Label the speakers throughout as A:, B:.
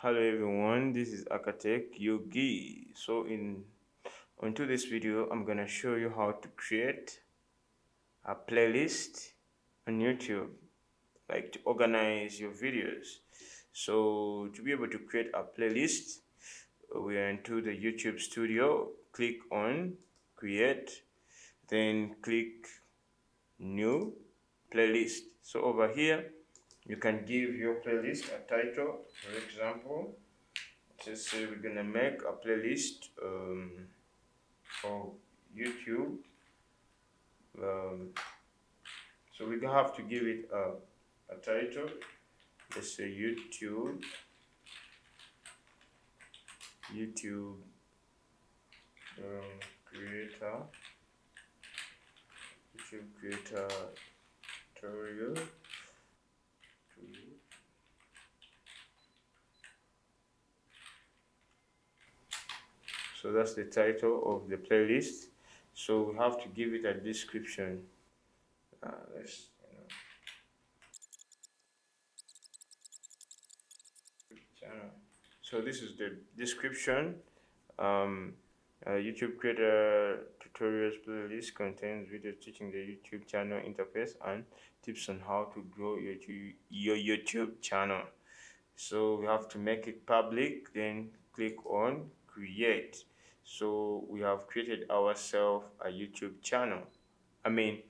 A: Hello everyone, this is Accar TechUg. So onto this video, I'm gonna show you how to create a playlist on YouTube, like to organize your videos. So to be able to create a playlist, we are into the YouTube studio. Click on create, then click new playlist. So over here, you can give your playlist a title. For example, just say we're gonna make a playlist for YouTube. So we have to give it a title. Let's say YouTube creator YouTube creator tutorial. So that's the title of the playlist. So we have to give it a description. Let's channel. So this is the description. YouTube creator tutorials playlist contains videos teaching the YouTube channel interface and tips on how to grow your YouTube channel. So we have to make it public, then click on create. So we have created ourselves a YouTube channel. I mean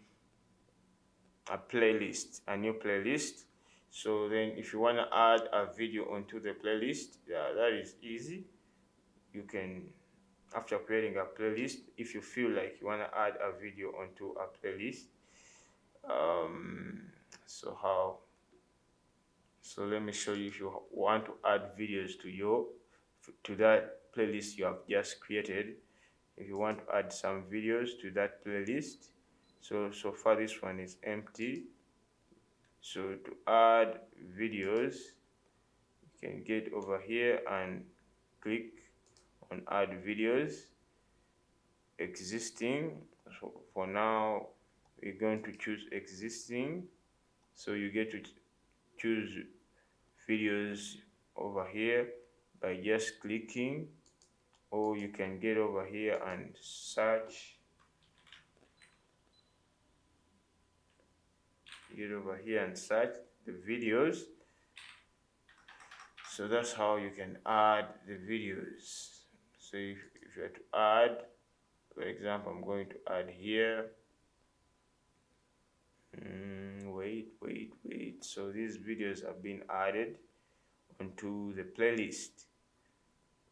A: a playlist, a new playlist. So then if you want to add a video onto the playlist, yeah, that is easy. You can, after creating a playlist, if you feel like you want to add a video onto a playlist, so let me show you. If you want to add videos to that playlist you have just created, if you want to add some videos to that playlist, so far this one is empty. So to add videos, you can get over here and click on add videos existing. So for now we're going to choose existing. So you get to choose videos over here by just clicking, or you can get over here and search. Get over here and search the videos. So that's how you can add the videos. So if you have to add, for example, I'm going to add here. Wait. So these videos have been added onto the playlist.